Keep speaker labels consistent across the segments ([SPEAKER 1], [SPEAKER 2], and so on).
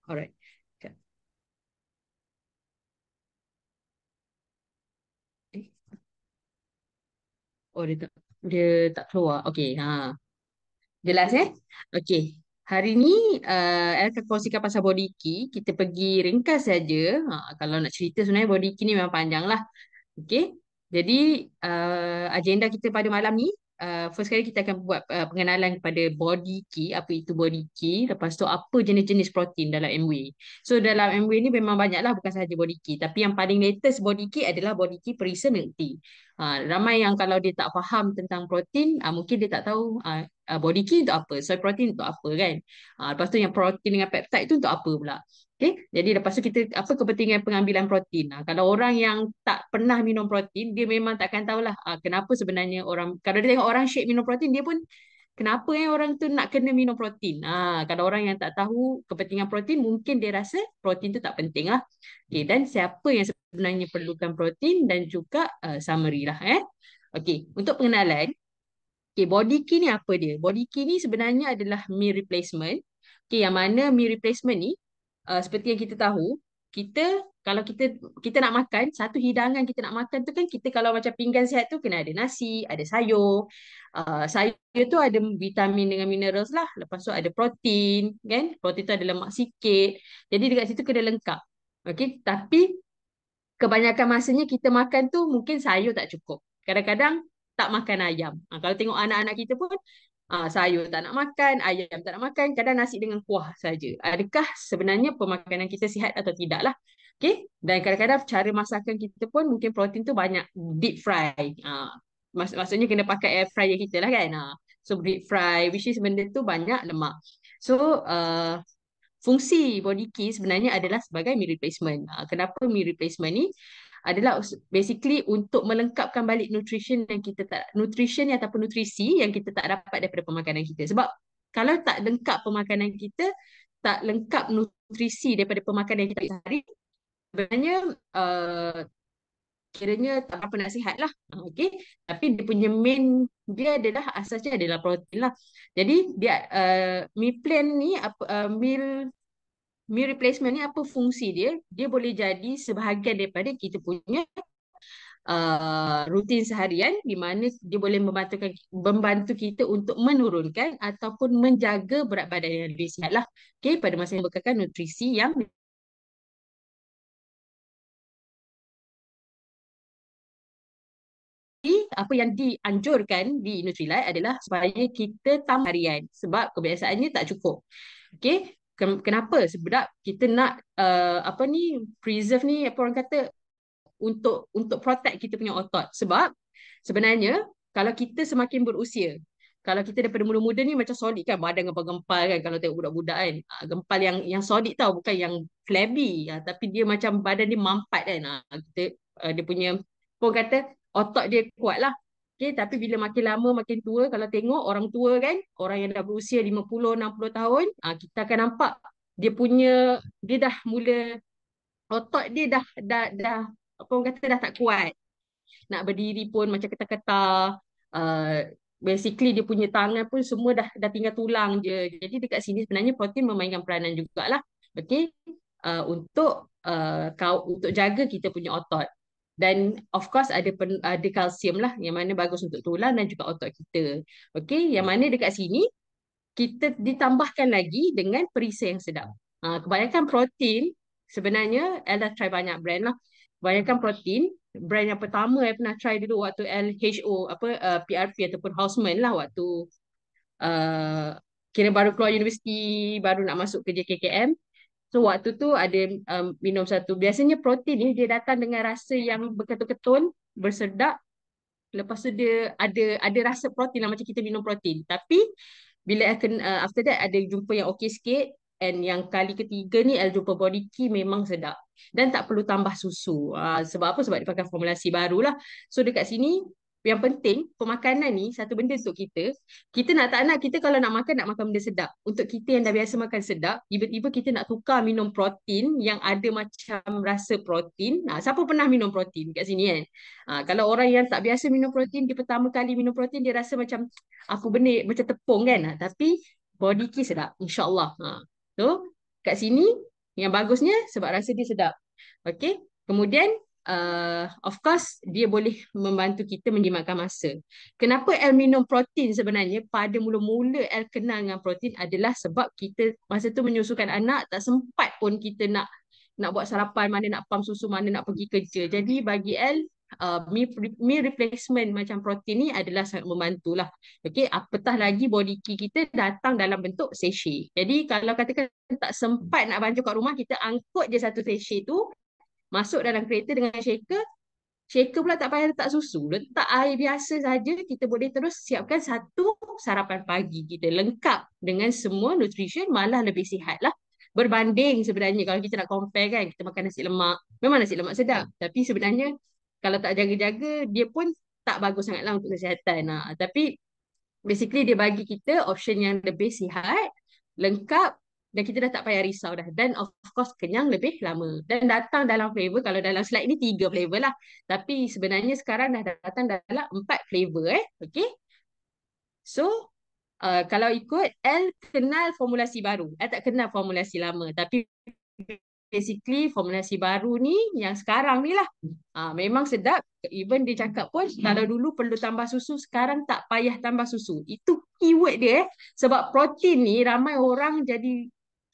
[SPEAKER 1] Alright. Sekejap. Eh, oh dia tak keluar. Okey, jelas Okey. Hari ni I akan kongsikan pasal body key. Kita pergi ringkas saja. Kalau nak cerita sebenarnya body key ni memang panjang lah. Okey. Jadi agenda kita pada malam ni, first kali kita akan buat pengenalan kepada body key, apa itu body key, lepas tu apa jenis-jenis protein dalam MWhey. So dalam MWhey ni memang banyak lah, bukan sahaja body key, tapi yang paling latest body key adalah body key perisa milk tea. Ramai yang kalau dia tak faham tentang protein, mungkin dia tak tahu body key untuk apa, soy protein untuk apa kan. Lepas tu yang protein dengan peptide tu untuk apa pula. Okay, jadi lepas tu kita apa kepentingan pengambilan protein. Kalau orang yang tak pernah minum protein, dia memang takkan tahulah kenapa sebenarnya orang, kalau dia tengok orang shake minum protein, dia pun kenapa orang tu nak kena minum protein. Kalau orang yang tak tahu kepentingan protein, mungkin dia rasa protein tu tak penting lah. Okay, dan siapa yang sebenarnya perlukan protein dan juga summary lah. Okay, untuk pengenalan, okay, body key ni apa dia? Body key ni sebenarnya adalah meal replacement. Okay, yang mana meal replacement ni, seperti yang kita tahu, kita kalau kita nak makan, satu hidangan kita nak makan tu kan, kita kalau macam pinggan sihat tu kena ada nasi, ada sayur. Sayur tu ada vitamin dengan minerals lah. Lepas tu ada protein, kan? Protein tu ada lemak sikit. Jadi dekat situ kena lengkap. Okay, tapi kebanyakan masanya kita makan tu mungkin sayur tak cukup. Kadang-kadang tak makan ayam. Kalau tengok anak-anak kita pun sayur tak nak makan, ayam tak nak makan, kadang nasi dengan kuah saja. Adakah sebenarnya pemakanan kita sihat atau tidak lah? Okay? Dan kadang-kadang cara masakan kita pun mungkin protein tu banyak deep fry. Maksudnya kena pakai air fryer kita lah kan. So deep fry, which is benda tu banyak lemak. So fungsi body key sebenarnya adalah sebagai meal replacement. Kenapa meal replacement ni? Adalah basically untuk melengkapkan balik nutrition yang kita tak, nutrition ataupun nutrisi yang kita tak dapat daripada pemakanan kita. Sebab kalau tak lengkap pemakanan kita, tak lengkap nutrisi daripada pemakanan kita sehari, sebenarnya kiranya tak apa nak sihat lah. Okay. Tapi dia punya main dia adalah asasnya adalah protein lah. Jadi dia meal plan ni apa meal replacement ni apa fungsi dia? Dia boleh jadi sebahagian daripada kita punya rutin seharian, di mana dia boleh membantu kita untuk menurunkan ataupun menjaga berat badan yang lebih sihat lah. Okay, pada masa yang berkekal nutrisi yang apa yang dianjurkan di Nutrilite adalah supaya kita tambah harian sebab kebiasaannya tak cukup. Okay, kenapa? Sebab kita nak apa ni preserve ni apa orang kata untuk protect kita punya otot. Sebab sebenarnya kalau kita semakin berusia, kalau kita daripada muda-muda ni macam solid kan, badan gempal-gempal kan kalau tengok budak-budak kan. Gempal yang solid tau, bukan yang flabby. Tapi dia macam badan dia mampat kan. Dia punya, pun kata otot dia kuat lah. Okay, tapi bila makin lama makin tua, kalau tengok orang tua kan, orang yang dah berusia 50, 60 tahun, kita akan nampak dia punya, dia dah mula, otot dia dah apa orang kata dah tak kuat. Nak berdiri pun macam ketar-ketar. Basically dia punya tangan pun semua dah tinggal tulang je. Jadi dekat sini sebenarnya protein memainkan peranan jugalah. Okey. Untuk jaga kita punya otot. Dan of course ada kalsium lah yang mana bagus untuk tulang dan juga otot kita. Okey, yang mana dekat sini kita ditambahkan lagi dengan perisa yang sedap. Kebanyakan protein sebenarnya Ella try banyak brand lah. Kebanyakan protein, brand yang pertama saya pernah try dulu waktu LHO apa PRP ataupun Houseman lah waktu uh, kira baru keluar universiti, baru nak masuk kerja KKM. So waktu tu ada minum satu. Biasanya protein ni dia datang dengan rasa yang berketul-ketul, bersedak. Lepas tu dia ada rasa protein lah macam kita minum protein. Tapi bila after that ada jumpa yang okey sikit, and yang kali ketiga ni I jumpa body key memang sedap dan tak perlu tambah susu. Sebab apa? Sebab dia pakai formulasi baru lah. So dekat sini yang penting pemakanan ni satu benda untuk kita. Kita nak tak nak, kita kalau nak makan benda sedap. Untuk kita yang dah biasa makan sedap, tiba-tiba kita nak tukar minum protein yang ada macam rasa protein. Siapa pernah minum protein kat sini kan? Kalau orang yang tak biasa minum protein, dia pertama kali minum protein, dia rasa macam apa benda macam tepung kan. Tapi body key sedap, insyaAllah. So kat sini Yang bagusnya sebab rasa dia sedap. Okay. Kemudian of course dia boleh membantu kita menjimatkan masa. Kenapa L minum protein sebenarnya? Pada mula-mula L kenal dengan protein adalah sebab kita masa tu menyusukan anak, tak sempat pun kita nak buat sarapan, mana nak pam susu, mana nak pergi kerja. Jadi bagi L meal replacement macam protein ni adalah sangat membantu lah. Okay, apatah lagi body key kita datang dalam bentuk sachet. Jadi kalau katakan tak sempat nak bancuh kat rumah, kita angkut je satu sachet tu, masuk dalam kereta dengan shaker. Shaker pula tak payah letak susu. Letak air biasa saja, kita boleh terus siapkan satu sarapan pagi kita. Lengkap dengan semua nutrition, malah lebih sihat lah. Berbanding sebenarnya kalau kita nak compare kan, kita makan nasi lemak. Memang nasi lemak sedap. Tapi sebenarnya kalau tak jaga-jaga, dia pun tak bagus sangatlah untuk kesihatan. Tapi basically dia bagi kita option yang lebih sihat, lengkap, dan kita dah tak payah risau dah. Dan of course kenyang lebih lama. Dan datang dalam flavor, kalau dalam slide ni 3 flavor lah. Tapi sebenarnya sekarang dah datang dalam 4 flavor Okay. So kalau ikut L kenal formulasi baru. L tak kenal formulasi lama. Tapi basically formulasi baru ni yang sekarang ni lah. Memang sedap. Even dia cakap pun kalau dulu perlu tambah susu, sekarang tak payah tambah susu. Itu keyword dia. Sebab protein ni ramai orang jadi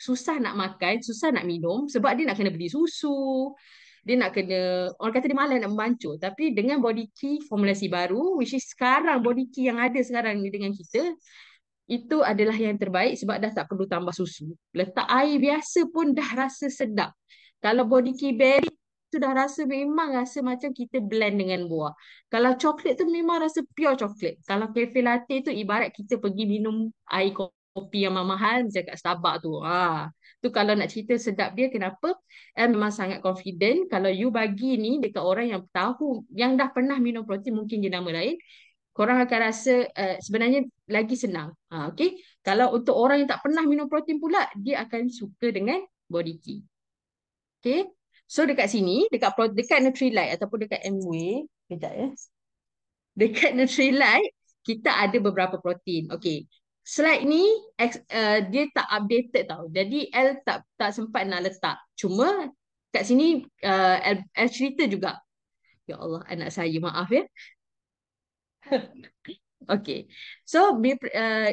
[SPEAKER 1] susah nak makan, susah nak minum sebab dia nak kena beli susu. Dia nak kena, orang kata dia malas nak membancur. Tapi dengan body key formulasi baru, which is sekarang body key yang ada sekarang ni dengan kita, itu adalah yang terbaik sebab dah tak perlu tambah susu. Letak air biasa pun dah rasa sedap. Kalau body key berry tu dah rasa memang rasa macam kita blend dengan buah. Kalau coklat tu memang rasa pure coklat. Kalau cafe latte tu ibarat kita pergi minum air kopi yang mahal macam kat Starbucks tu. Tu kalau nak cerita sedap dia kenapa? Memang sangat confident kalau you bagi ni dekat orang yang tahu, yang dah pernah minum protein, mungkin je nama lain, korang akan rasa sebenarnya lagi senang. Okay? Kalau untuk orang yang tak pernah minum protein pula, dia akan suka dengan body key. Okay? So dekat sini, dekat Nutrilite ataupun dekat Amway, kejap ya. Dekat Nutrilite, kita ada beberapa protein. Okay. Slide ni dia tak updated tau. Jadi L tak sempat nak letak. Cuma kat sini L cerita juga. Ya Allah, anak saya, maaf ya. Okay. So,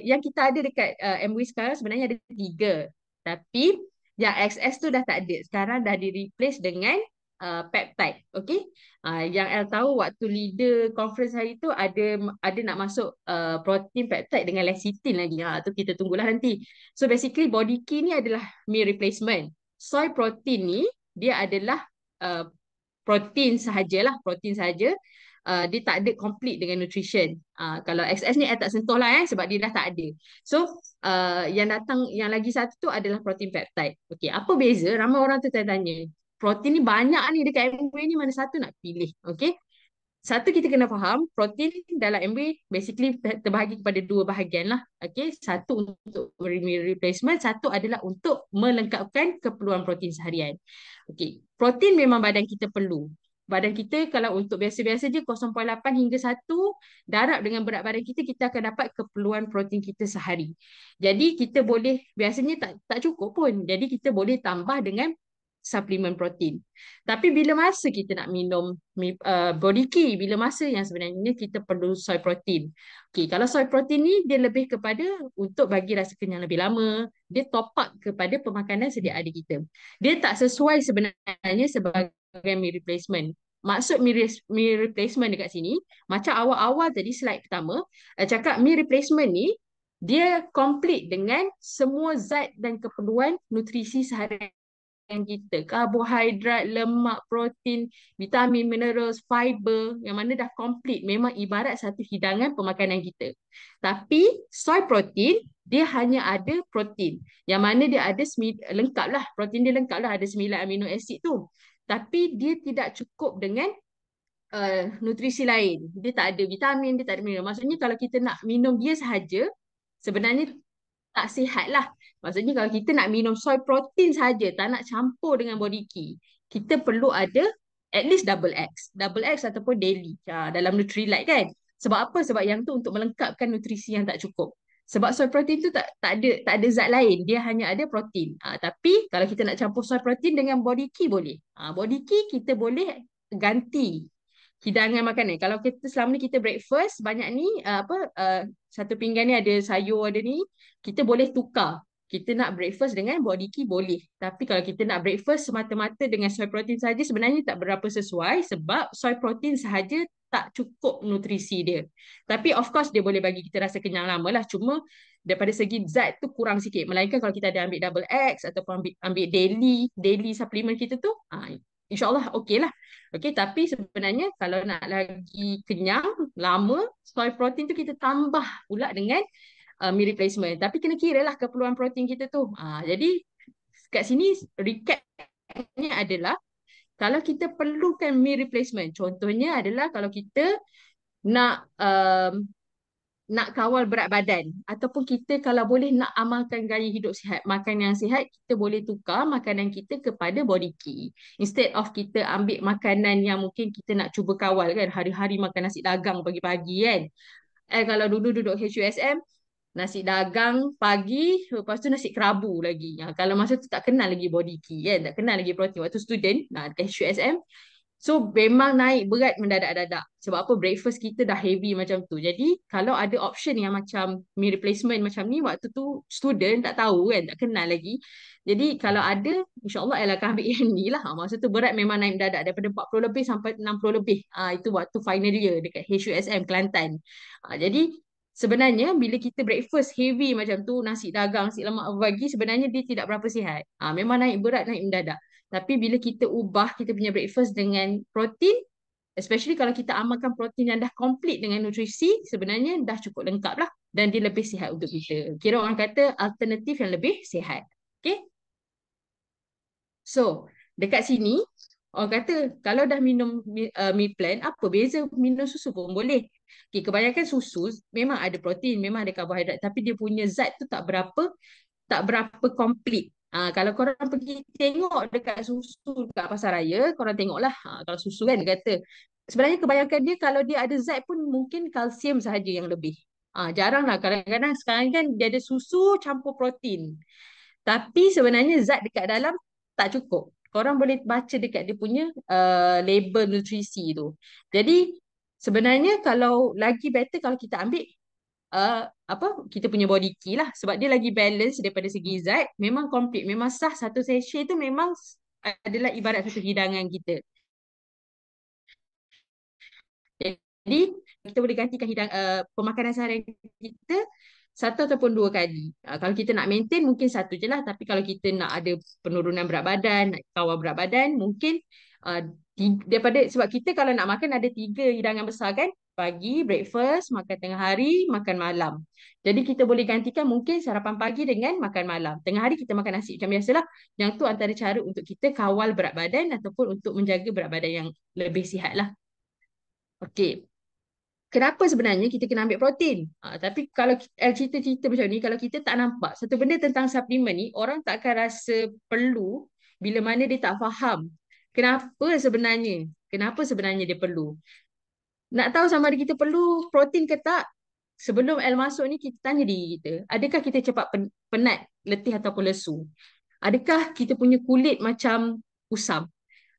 [SPEAKER 1] yang kita ada dekat MW sekarang sebenarnya ada 3. Tapi, yang XS tu dah tak ada. Sekarang dah di-replace dengan peptide. Okay. Yang L tahu waktu leader conference hari tu ada nak masuk protein peptide dengan lecithin lagi. Tu kita tunggulah nanti. So, basically body key ni adalah meal replacement. Soy protein ni, dia adalah protein sahajalah. Protein sahaja. Dia tak ada complete dengan nutrition. Kalau XS ni tak sentuh lah sebab dia dah tak ada. So yang lagi satu tu adalah protein peptide. Okay, apa beza? Ramai orang tu tanya. Protein ni banyak ni dekat MWay ni, mana satu nak pilih? Okay. Satu kita kena faham, protein dalam MWay basically terbahagi kepada 2 bahagian lah. Okay. Satu untuk replacement, satu adalah untuk melengkapkan keperluan protein seharian. Okay. Protein memang badan kita perlu. Badan kita kalau untuk biasa-biasa je 0.8 hingga 1 darab dengan berat badan kita, kita akan dapat keperluan protein kita sehari. Jadi kita boleh, biasanya tak cukup pun. Jadi kita boleh tambah dengan suplemen protein. Tapi bila masa kita nak minum body key, bila masa yang sebenarnya kita perlu soy protein. Okay, kalau soy protein ni dia lebih kepada untuk bagi rasa kenyang lebih lama, dia top up kepada pemakanan sedia ada kita. Dia tak sesuai sebenarnya sebagai meal replacement. Maksud meal replacement dekat sini, macam awal-awal tadi slide pertama, cakap meal replacement ni, dia complete dengan semua zat dan keperluan nutrisi seharian kita. Karbohidrat, lemak, protein, vitamin, mineral, fiber, yang mana dah complete. Memang ibarat satu hidangan pemakanan kita. Tapi soy protein, dia hanya ada protein. Yang mana dia ada lengkap lah. Protein dia lengkap lah. Ada 9 amino acid tu. Tapi dia tidak cukup dengan nutrisi lain. Dia tak ada vitamin, dia tak ada mineral. Maksudnya kalau kita nak minum dia sahaja, sebenarnya tak sihat lah. Maksudnya kalau kita nak minum soy protein saja, tak nak campur dengan body key, kita perlu ada at least double X. Double X ataupun daily dalam Nutrilite kan. Sebab apa? Sebab yang tu untuk melengkapkan nutrisi yang tak cukup. Sebab soy protein tu tak ada zat lain, dia hanya ada protein. Tapi kalau kita nak campur soy protein dengan body key boleh. Body key kita boleh ganti hidangan makanan. Kalau kita selama ni kita breakfast banyak ni satu pinggan ni ada sayur ada ni, kita boleh tukar. Kita nak breakfast dengan body key boleh. Tapi kalau kita nak breakfast semata-mata dengan soy protein saja sebenarnya tak berapa sesuai sebab soy protein sahaja tak cukup nutrisi dia. Tapi of course dia boleh bagi kita rasa kenyang lama lah. Cuma daripada segi zat tu kurang sikit. Melainkan kalau kita ada ambil double X ataupun ambil daily supplement kita tu, insyaAllah okey lah. Okey, tapi sebenarnya kalau nak lagi kenyang, lama, soy protein tu kita tambah pula dengan meal replacement. Tapi kena kira lah keperluan protein kita tu. Jadi kat sini recapnya adalah kalau kita perlukan meal replacement, contohnya adalah kalau kita nak nak kawal berat badan ataupun kita kalau boleh nak amalkan gaya hidup sihat, makan yang sihat, kita boleh tukar makanan kita kepada body key. Instead of kita ambil makanan yang mungkin kita nak cuba kawal kan, hari-hari makan nasi dagang pagi-pagi kan. Kalau dulu duduk HUSM, nasi dagang pagi, lepas tu nasi kerabu lagi. Kalau masa tu tak kenal lagi body key kan, tak kenal lagi protein. Waktu student, dekat HUSM, so memang naik berat mendadak-dadak. Sebab apa? Breakfast kita dah heavy macam tu. Jadi kalau ada option yang macam meal replacement macam ni, waktu tu student tak tahu kan, tak kenal lagi. Jadi kalau ada, insyaAllah Ella akan ambil yang ni lah. Masa tu berat memang naik mendadak daripada 40 lebih sampai 60 lebih. Itu waktu final year dekat HUSM Kelantan. Jadi sebenarnya bila kita breakfast heavy macam tu, nasi dagang, nasi lemak pagi, sebenarnya dia tidak berapa sihat. Memang naik berat, naik mendadak. Tapi bila kita ubah kita punya breakfast dengan protein, especially kalau kita amalkan protein yang dah komplit dengan nutrisi, sebenarnya dah cukup lengkap lah. Dan dia lebih sihat untuk kita. Kira orang kata alternatif yang lebih sihat. Okay? So, dekat sini, orang kata kalau dah minum meal plan, apa beza minum susu pun boleh. Okay, kebanyakan susu memang ada protein, memang ada karbohidrat. Tapi dia punya zat tu tak berapa komplit. Kalau korang pergi tengok dekat susu dekat pasar raya, korang tengoklah. Kalau susu kan dia kata. Sebenarnya kebanyakan dia kalau dia ada zat pun mungkin kalsium sahaja yang lebih. Jarang lah. Kadang-kadang sekarang kan dia ada susu campur protein. Tapi sebenarnya zat dekat dalam tak cukup. Korang boleh baca dekat dia punya label nutrisi tu. Jadi sebenarnya kalau lagi better kalau kita ambil kita punya body key lah sebab dia lagi balance daripada segi zat, memang komplit, memang sah. Satu sachet tu memang adalah ibarat satu hidangan kita. Jadi kita boleh gantikan pemakanan seharian kita satu ataupun dua kali. Kalau kita nak maintain mungkin satu je lah. Tapi kalau kita nak ada penurunan berat badan, nak kawal berat badan, mungkin uh, daripada sebab kita kalau nak makan ada 3 hidangan besar kan. Pagi, breakfast, makan tengah hari, makan malam. Jadi kita boleh gantikan mungkin sarapan pagi dengan makan malam. Tengah hari kita makan nasi macam biasalah. Yang tu antara cara untuk kita kawal berat badan ataupun untuk menjaga berat badan yang lebih sihat lah. Okey. Kenapa sebenarnya kita kena ambil protein? Tapi kalau cerita-cerita macam ni, kalau kita tak nampak satu benda tentang suplemen ni, orang tak akan rasa perlu bila mana dia tak faham. Kenapa sebenarnya? Kenapa sebenarnya dia perlu? Nak tahu sama ada kita perlu protein ke tak? Sebelum L masuk ni, kita tanya diri kita. Adakah kita cepat penat, letih ataupun lesu? Adakah kita punya kulit macam usam?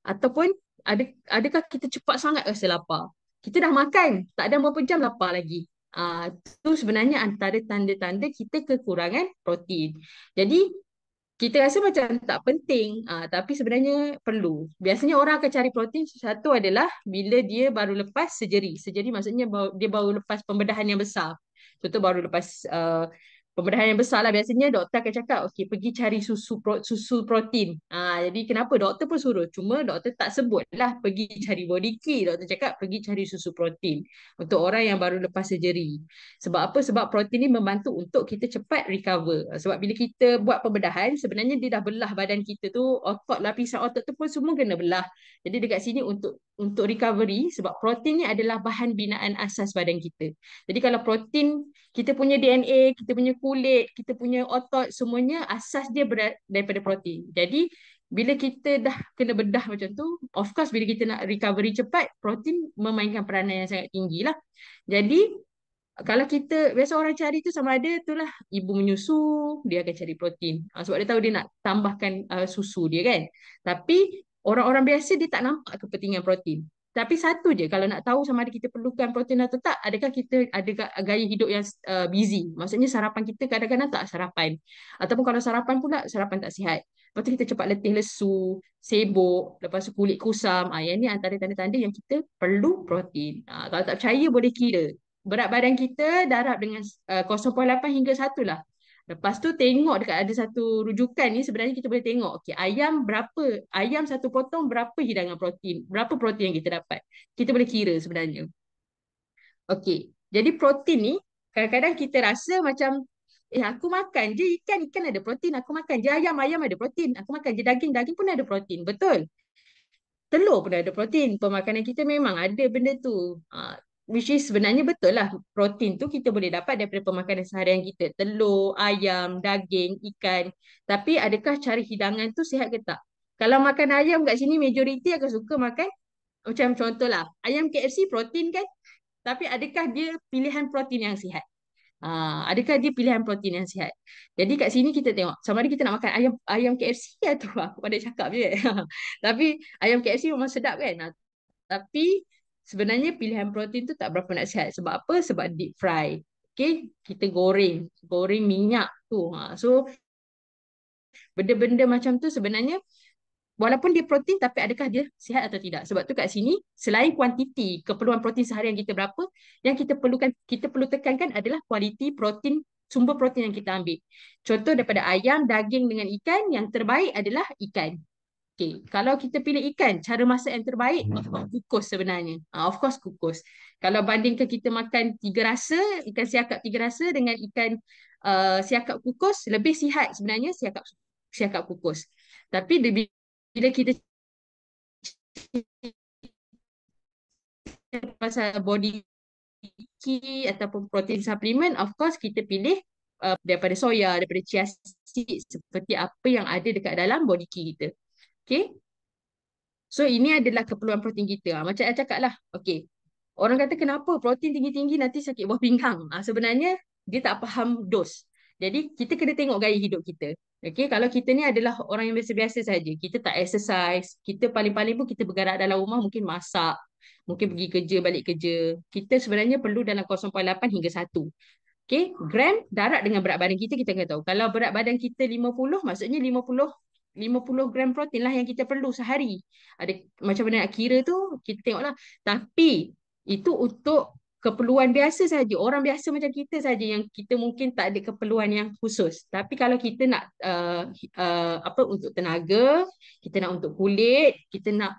[SPEAKER 1] Ataupun adakah kita cepat sangat rasa lapar? Kita dah makan, tak ada berapa jam lapar lagi. Itu sebenarnya antara tanda-tanda kita kekurangan protein. Jadi, kita rasa macam tak penting, tapi sebenarnya perlu. Biasanya orang akan cari protein, satu adalah bila dia baru lepas surgery. Surgery maksudnya dia baru lepas pembedahan yang besar. Contoh baru lepas pembedahan yang besar lah. Biasanya doktor akan cakap, okey, pergi cari susu protein. Jadi kenapa doktor pun suruh? Cuma doktor tak sebut lah pergi cari body key. Doktor cakap pergi cari susu protein untuk orang yang baru lepas surgery. Sebab apa? Sebab protein ni membantu untuk kita cepat recover. Sebab bila kita buat pembedahan, sebenarnya dia dah belah badan kita tu, otot, lapisan otot tu pun semua kena belah. Jadi dekat sini untuk recovery, sebab protein ni adalah bahan binaan asas badan kita. Jadi kalau protein, kita punya DNA, kita punya kulit, kita punya otot, semuanya asas dia daripada protein. Jadi bila kita dah kena bedah macam tu, of course bila kita nak recovery cepat, protein memainkan peranan yang sangat tinggi lah. Jadi Kalau kita biasa orang cari tu sama ada itulah ibu menyusu, dia akan cari protein. Sebab dia tahu dia nak tambahkan susu dia kan. Tapi orang-orang biasa dia tak nampak kepentingan protein. Tapi satu je, kalau nak tahu sama ada kita perlukan protein atau tak, adakah kita ada gaya hidup yang busy. Maksudnya sarapan kita kadang-kadang tak sarapan. Ataupun kalau sarapan pula, sarapan tak sihat. Lepas tu kita cepat letih lesu, sibuk, lepas tu kulit kusam. Yang ni antara tanda-tanda yang kita perlu protein. Kalau tak percaya boleh kira. Berat badan kita darab dengan 0,8 hingga 1 lah. Lepas tu tengok dekat ada satu rujukan ni sebenarnya kita boleh tengok okey ayam berapa, ayam satu potong berapa hidangan protein, berapa protein yang kita dapat. Kita boleh kira sebenarnya. Okey. Jadi protein ni kadang-kadang kita rasa macam aku makan je ikan, ikan ada protein, aku makan je ayam, ayam ada protein, aku makan je daging, daging pun ada protein. Betul. Telur pun ada protein. Pemakanan kita memang ada benda tu. Which is sebenarnya betul lah. Protein tu kita boleh dapat daripada pemakanan seharian kita. Telur, ayam, daging, ikan. Tapi adakah cara hidangan tu sihat ke tak? Kalau makan ayam kat sini, majoriti akan suka makan macam contohlah. Ayam KFC protein kan? Tapi adakah dia pilihan protein yang sihat? Adakah dia pilihan protein yang sihat? Jadi kat sini kita tengok sama ada kita nak makan ayam ayam KFC atau aku pada cakap je. Tapi ayam KFC memang sedap kan? Tapi sebenarnya pilihan protein tu tak berapa nak sihat. Sebab apa? Sebab deep fry. Okay, kita goreng, goreng minyak tu. So benda-benda macam tu sebenarnya walaupun dia protein tapi adakah dia sihat atau tidak? Sebab tu kat sini selain kuantiti keperluan protein seharian kita berapa, yang kita perlukan, kita perlu tekankan adalah kualiti protein, sumber protein yang kita ambil. Contoh daripada ayam, daging dengan ikan, yang terbaik adalah ikan. Okay. Kalau kita pilih ikan, cara masak yang terbaik, of course, kukus sebenarnya. Of course kukus. Kalau bandingkan kita makan tiga rasa, ikan siakap tiga rasa dengan ikan siakap kukus, lebih sihat sebenarnya siakap siakap kukus. Tapi bila kita cerita pasal body key ataupun protein supplement, of course kita pilih daripada soya, daripada chia seed, seperti apa yang ada dekat dalam body key kita. Okay. So ini adalah keperluan protein kita. Macam saya cakap lah. Okay. Orang kata kenapa protein tinggi-tinggi nanti sakit buah pinggang. Sebenarnya dia tak faham dos. Jadi kita kena tengok gaya hidup kita. Okay. Kalau kita ni adalah orang yang biasa-biasa saja. Kita tak exercise. Kita paling-paling pun kita bergerak dalam rumah mungkin masak. Mungkin pergi kerja, balik kerja. Kita sebenarnya perlu dalam 0,8 hingga 1. Okay, gram darab dengan berat badan kita, kita kena tahu. Kalau berat badan kita 50, maksudnya 50 gram protein lah yang kita perlu sehari. Ada macam mana nak kira tu, kita tengoklah. Tapi itu untuk keperluan biasa saja. Orang biasa macam kita saja yang kita mungkin tak ada keperluan yang khusus. Tapi kalau kita nak apa untuk tenaga, kita nak untuk kulit, kita nak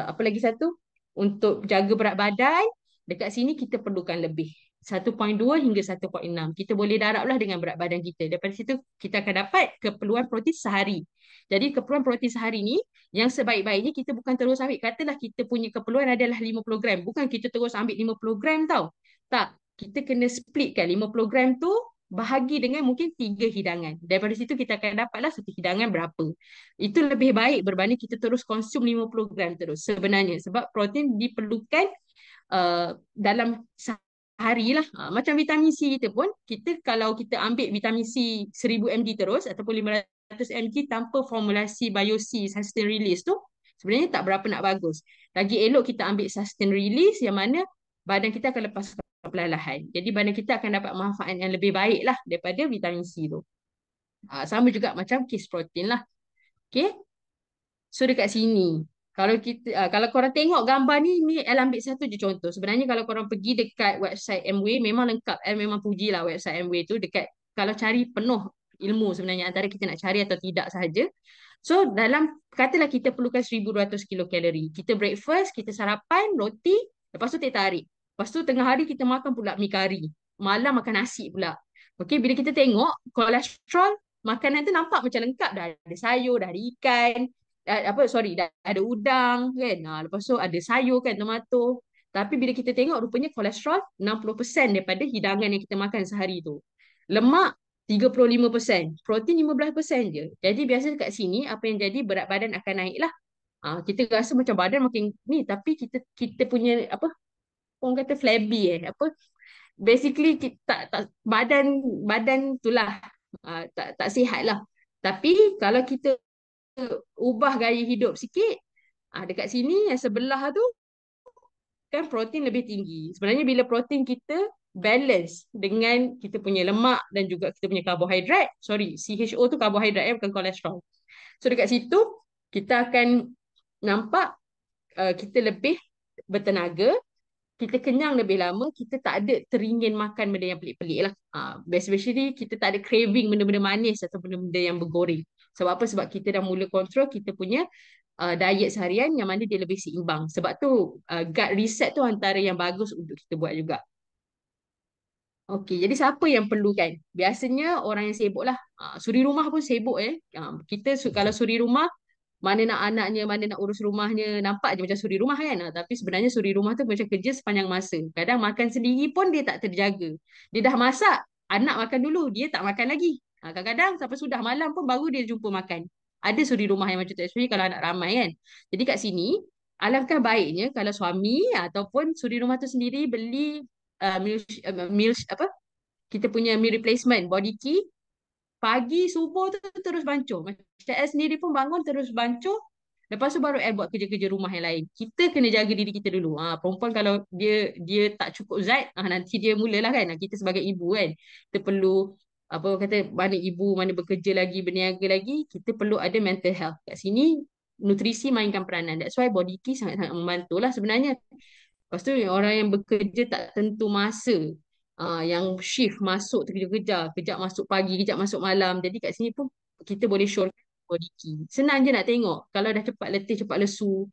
[SPEAKER 1] apa lagi satu? Untuk jaga berat badan, dekat sini kita perlukan lebih. 1,2 hingga 1,6. Kita boleh darablah dengan berat badan kita. Daripada situ kita akan dapat keperluan protein sehari. Jadi keperluan protein sehari ni yang sebaik-baiknya kita bukan terus ambil. Katalah kita punya keperluan adalah 50 gram. Bukan kita terus ambil 50 gram tau. Tak. Kita kena splitkan 50 gram tu bahagi dengan mungkin 3 hidangan. Daripada situ kita akan dapatlah satu hidangan berapa. Itu lebih baik berbanding kita terus konsum 50 gram terus sebenarnya. Sebab protein diperlukan dalam hari lah. Macam vitamin C kita pun, kita kalau kita ambil vitamin C 1000 mg terus ataupun 500 mg tanpa formulasi BioC sustain release tu, sebenarnya tak berapa nak bagus. Lagi elok kita ambil sustain release yang mana badan kita akan lepaskan perlahan-lahan. Jadi badan kita akan dapat manfaat yang lebih baik lah daripada vitamin C tu. Sama juga macam case protein lah. Okay. So dekat sini, kalau kita kalau korang tengok gambar ni El ambil satu je contoh. Sebenarnya kalau korang pergi dekat website MWay memang lengkap. El memang pujilah website MWay tu dekat kalau cari penuh ilmu sebenarnya antara kita nak cari atau tidak sahaja. So dalam katalah kita perlukan 1,200 kilokalori. Kita breakfast, kita sarapan, roti, lepas tu teh tarik. Lepas tu tengah hari kita makan pula mi kari. Malam makan nasi pula. Okey, bila kita tengok kolesterol makanan tu nampak macam lengkap, dah ada sayur, dah ada ikan, dah ada udang kan. Lepas tu ada sayur kan, tomato. Tapi bila kita tengok rupanya kolesterol 60% daripada hidangan yang kita makan sehari tu. Lemak 35%, protein 15% je. Jadi biasa kat sini apa yang jadi berat badan akan naik lah. Kita rasa macam badan makin ni tapi kita punya apa orang kata flabby apa basically kita, tak badan badan itulah tak sihat lah. Tapi kalau kita ubah gaya hidup sikit, dekat sini yang sebelah tu kan protein lebih tinggi. Sebenarnya bila protein kita balance dengan kita punya lemak dan juga kita punya karbohidrat, sorry, CHO tu karbohidrat bukan kolesterol. So dekat situ kita akan nampak kita lebih bertenaga, kita kenyang lebih lama, kita tak ada teringin makan benda yang pelik-pelik lah. Especially kita tak ada craving benda-benda manis atau benda-benda yang bergoreng. Sebab apa? Sebab kita dah mula kontrol kita punya diet seharian yang mana dia lebih seimbang. Sebab tu gut reset tu antara yang bagus untuk kita buat juga. Okey, jadi siapa yang perlukan? Biasanya orang yang sibuk lah. Suri rumah pun sibuk kita kalau suri rumah, mana nak anaknya, mana nak urus rumahnya, nampak je macam suri rumah kan. Tapi sebenarnya suri rumah tu macam kerja sepanjang masa. Kadang makan sendiri pun dia tak terjaga. Dia dah masak, anak makan dulu, dia tak makan lagi. Kadang-kadang sampai sudah malam pun baru dia jumpa makan. Ada suri rumah yang macam tu, especially kalau anak ramai kan. Jadi kat sini, alangkah baiknya kalau suami ataupun suri rumah tu sendiri beli meal apa kita punya meal replacement body key pagi subuh tu terus bancuh. Macam saya sendiri pun bangun terus bancuh. Lepas tu baru buat kerja-kerja rumah yang lain. Kita kena jaga diri kita dulu. Perempuan kalau dia tak cukup zat, nanti dia mulalah kan. Kita sebagai ibu kan, kita perlu apa kata mana ibu mana bekerja lagi berniaga lagi, kita perlu ada mental health. Kat sini nutrisi mainkan peranan. That's why body key sangat-sangat membantu lah sebenarnya. Lepas tu orang yang bekerja tak tentu masa. Yang shift masuk terkejar-kejar, kejap masuk pagi, kejap masuk malam. Jadi kat sini pun kita boleh show body key. Senang je nak tengok. Kalau dah cepat letih, cepat lesu,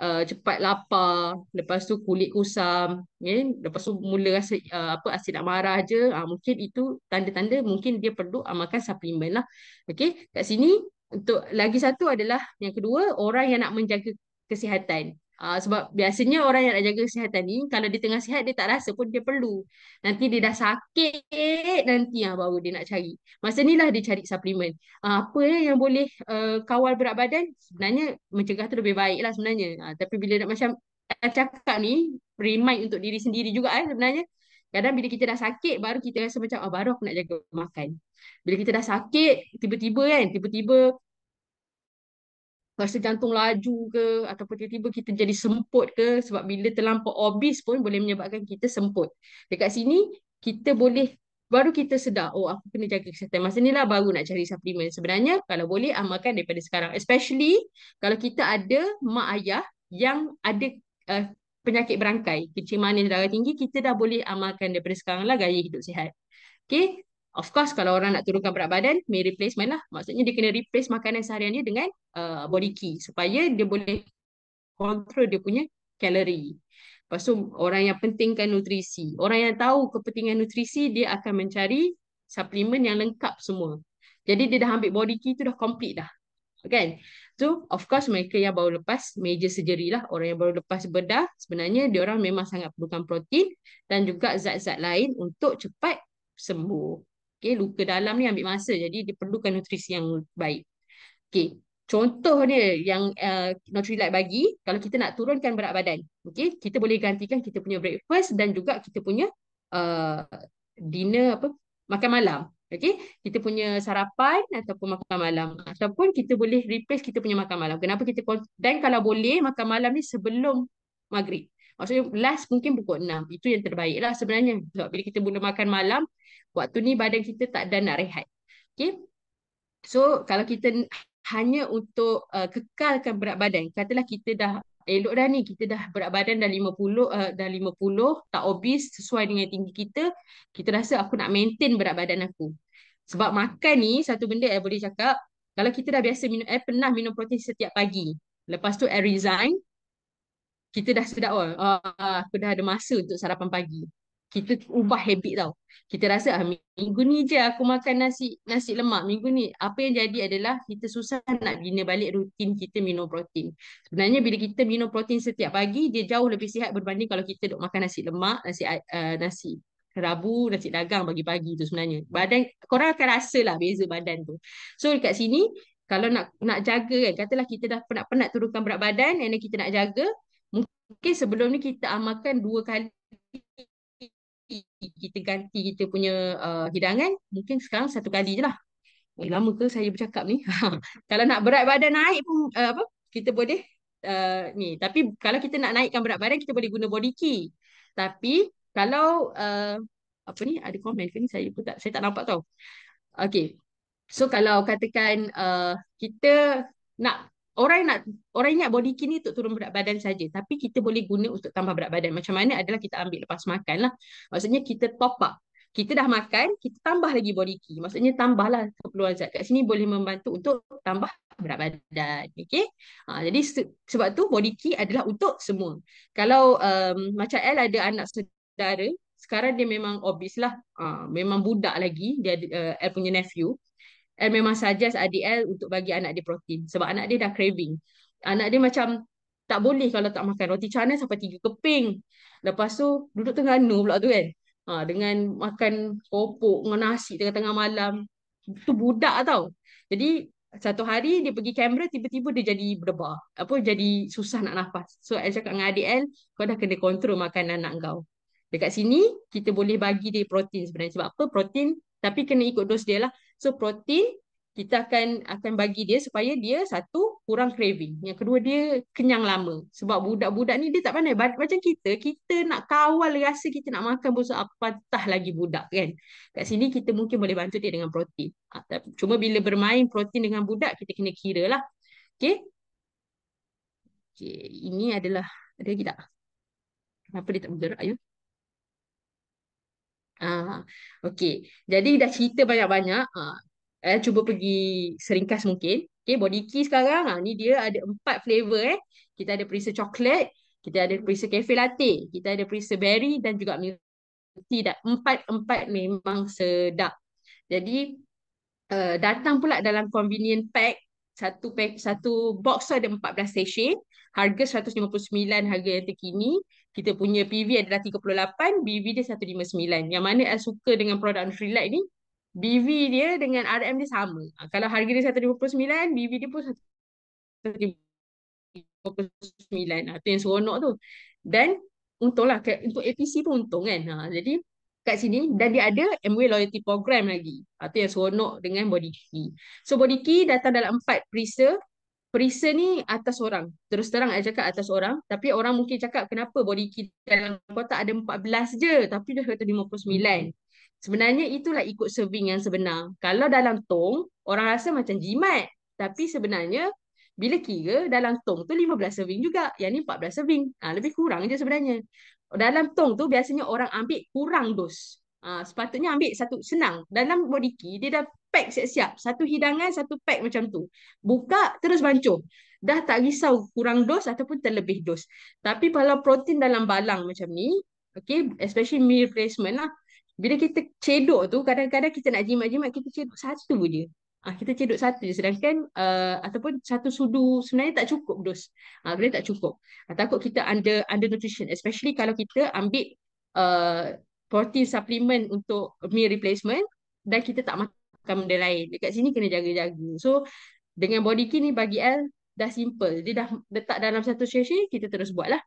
[SPEAKER 1] cepat lapar, lepas tu kulit kusam, lepas tu mula rasa asyik nak marah je, mungkin itu tanda-tanda mungkin dia perlu makan suplemen lah. Okey, kat sini untuk lagi satu adalah yang kedua, orang yang nak menjaga kesihatan. Sebab biasanya orang yang nak jaga kesihatan ni kalau di tengah sihat dia tak rasa pun dia perlu. Nanti dia dah sakit nanti baru dia nak cari. Masa ni lah dia cari suplemen. Apa yang boleh kawal berat badan? Sebenarnya mencegah tu lebih baik lah sebenarnya. Tapi bila nak macam cakap ni, remind untuk diri sendiri juga sebenarnya. Kadang bila kita dah sakit, baru kita rasa macam, baru aku nak jaga makan. Bila kita dah sakit, tiba-tiba kan, tiba-tiba rasa jantung laju ke, ataupun tiba-tiba kita jadi semput ke, sebab bila terlampau obes pun boleh menyebabkan kita semput. Dekat sini, kita boleh, baru kita sedar, oh aku kena jaga kesihatan. Masa ni lah baru nak cari suplemen. Sebenarnya, kalau boleh, amalkan daripada sekarang. Especially, kalau kita ada mak ayah yang ada penyakit berangkai, kencing manis, darah tinggi, kita dah boleh amalkan daripada sekarang lah gaya hidup sihat. Okay. Of course, kalau orang nak turunkan berat badan, meal replacement lah. Maksudnya dia kena replace makanan seharian dia dengan body key supaya dia boleh kontrol dia punya kalori. Lepas tu, orang yang pentingkan nutrisi. Orang yang tahu kepentingan nutrisi, dia akan mencari suplemen yang lengkap semua. Jadi, dia dah ambil body key tu dah complete dah. Kan? So, of course, mereka yang baru lepas major surgery lah. Orang yang baru lepas bedah, sebenarnya dia orang memang sangat perlukan protein dan juga zat-zat lain untuk cepat sembuh. Okay, luka dalam ni ambil masa. Jadi, dia perlukan nutrisi yang baik. Okay. Contoh dia yang Nutrilite bagi, kalau kita nak turunkan berat badan, okay, kita boleh gantikan kita punya breakfast dan juga kita punya uh, dinner, makan malam. Okay, kita punya sarapan ataupun makan malam. Ataupun kita boleh replace kita punya makan malam. Kenapa dan kalau boleh, makan malam ni sebelum maghrib. Maksudnya last mungkin pukul 6. Itu yang terbaik lah sebenarnya. Sebab bila kita mula makan malam, waktu ni badan kita tak ada nak rehat. Okay, so kalau kita hanya untuk kekalkan berat badan, katalah kita dah elok dah ni, kita dah berat badan dah 50, tak obes sesuai dengan tinggi kita, kita rasa aku nak maintain berat badan aku. Sebab makan ni satu benda boleh cakap, kalau kita dah biasa minum, pernah minum protein setiap pagi, lepas tu resign, kita dah sedap, aku dah ada masa untuk sarapan pagi. Kita ubah habit tau. Kita rasa minggu ni je aku makan nasi lemak. Minggu ni apa yang jadi adalah kita susah nak bina balik rutin kita minum protein. Sebenarnya bila kita minum protein setiap pagi, dia jauh lebih sihat berbanding kalau kita duk makan nasi lemak, nasi kerabu, nasi dagang pagi-pagi tu sebenarnya. Badan korang akan rasa lah beza badan tu. So dekat sini kalau nak jaga kan, katalah kita dah penat-penat turunkan berat badan, and then kita nak jaga, mungkin sebelum ni kita amalkan 2 kali kita ganti kita punya hidangan, mungkin sekarang satu kali je lah. Lama ke saya bercakap ni? Kalau nak berat badan naik pun apa? Kita boleh ni. Tapi kalau kita nak naikkan berat badan kita boleh guna body key. Tapi kalau apa ni ada komen ke ni saya tak nampak tau. Okey. So kalau katakan kita nak orang nak orang ingat body key ni untuk turun berat badan saja, tapi kita boleh guna untuk tambah berat badan. Macam mana adalah kita ambil lepas makan lah. Maksudnya kita top up. Kita dah makan, kita tambah lagi body key. Maksudnya tambahlah keperluan zat. Kat sini boleh membantu untuk tambah berat badan. Okay? Jadi sebab tu body key adalah untuk semua. Kalau macam El ada anak saudara, sekarang dia memang obese lah. Memang budak lagi. Dia El punya nephew. El memang suggest adik El untuk bagi anak dia protein. Sebab anak dia dah craving. Anak dia macam tak boleh kalau tak makan roti canai sampai 3 keping. Lepas tu duduk Terengganu pula tu kan. Dengan makan keropok dengan nasi tengah-tengah malam. Itu budak tau. Jadi satu hari dia pergi kamera tiba-tiba dia jadi berdebar. Apa jadi susah nak nafas. So El cakap dengan adik El, kau dah kena kontrol makanan anak kau. Dekat sini kita boleh bagi dia protein sebenarnya. Sebab apa? Protein tapi kena ikut dos dia lah. So protein kita akan bagi dia supaya dia satu kurang craving. Yang kedua dia kenyang lama. Sebab budak-budak ni dia tak pandai. Macam kita nak kawal rasa kita nak makan pun apatah lagi budak kan. Kat sini kita mungkin boleh bantu dia dengan protein. Cuma bila bermain protein dengan budak kita kena kira lah. Okay. Okay. Ini adalah ada lagi tak? Kenapa dia tak bergerak? Ayuh. Okey. Jadi dah cerita banyak-banyak. Cuba pergi seringkas mungkin. Okey, body key sekarang. Ni dia ada 4 flavor. Kita ada perisa coklat, kita ada perisa cafe latte, kita ada perisa berry dan juga milk tea. Dan empat-empat memang sedap. Jadi datang pula dalam convenient pack, satu box tu ada 14 sachet, harga 159 harga yang terkini. Kita punya PV adalah 38, BV dia 159. Yang mana saya suka dengan produk Nutrilite ni, BV dia dengan RM dia sama. Kalau harga dia 159, BV dia pun 159. Itu yang seronok tu. Dan untunglah untuk APC pun untung kan. Jadi kat sini dan dia ada MW loyalty program lagi. Itu yang seronok dengan body key. So body key datang dalam 4 perisa. Perisa ni atas orang. Terus terang saya cakap atas orang. Tapi orang mungkin cakap kenapa body key dalam kotak ada 14 je. Tapi dah 159. Sebenarnya itulah ikut serving yang sebenar. Kalau dalam tong, orang rasa macam jimat. Tapi sebenarnya bila kira dalam tong tu 15 serving juga. Yang ni 14 serving. Lebih kurang je sebenarnya. Dalam tong tu biasanya orang ambil kurang dos. Sepatutnya ambil satu senang. Dalam body key dia dah pack siap-siap. Satu hidangan, satu pack macam tu. Buka terus bancuh. Dah tak risau kurang dos ataupun terlebih dos. Tapi kalau protein dalam balang macam ni, okay, especially meal replacement lah. Bila kita cedok tu, kadang-kadang kita nak jimat-jimat, kita cedok satu je. Kita cedok satu je. Sedangkan, ataupun satu sudu sebenarnya tak cukup dos. Sebenarnya tak cukup. Takut kita under nutrition. Especially kalau kita ambil protein supplement untuk meal replacement dan kita tak makan benda lain. Dekat sini kena jaga-jaga. So, dengan body key ni bagi L dah simple. Dia dah letak dalam satu sachet, kita terus buat lah.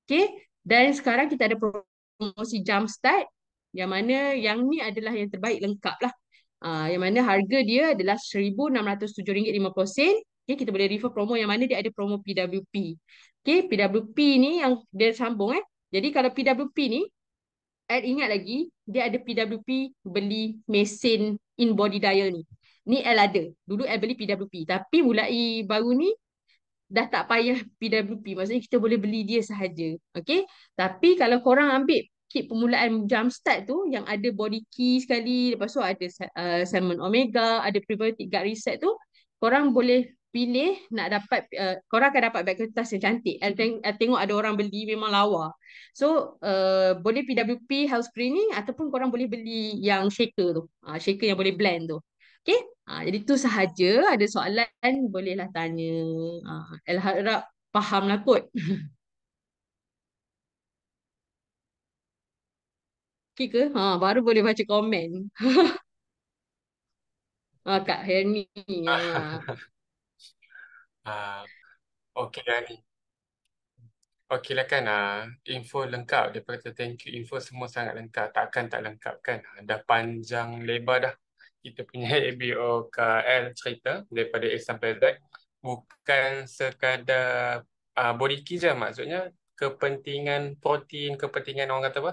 [SPEAKER 1] Okay. Dan sekarang kita ada promosi Jumpstart yang mana yang ni adalah yang terbaik lengkap lah. Yang mana harga dia adalah RM1,607.50. Okay, kita boleh refer promo yang mana dia ada promo PWP. Okay, PWP ni yang dia sambung Jadi kalau PWP ni, Ed ingat lagi, dia ada PWP beli mesin in body dial ni. Ni L ada. Dulu L beli PWP. Tapi mulai baru ni, dah tak payah PWP. Maksudnya kita boleh beli dia sahaja. Okay. Tapi kalau korang ambil kit permulaan Jumpstart tu yang ada body key sekali, lepas tu ada Salmon Omega, ada Prebiotic Gut Reset tu, korang boleh pilih nak dapat, korang akan dapat beg kertas yang cantik. Tengok ada orang beli memang lawa. So, boleh PWP health screening ataupun korang boleh beli yang shaker tu. Shaker yang boleh blend tu. Okay. Jadi tu sahaja. Ada soalan bolehlah tanya. El harap faham lah kot. Okay ke? Baru boleh baca komen. Kak Herni.
[SPEAKER 2] Ah, Okey, Gani. Okey lah kan, info lengkap daripada kata thank you, info semua sangat lengkap. Takkan tak lengkap kan? Dah panjang lebar dah kita punya ABOKL cerita daripada A sampai Z. Bukan sekadar body key je, maksudnya kepentingan protein, kepentingan orang kata apa?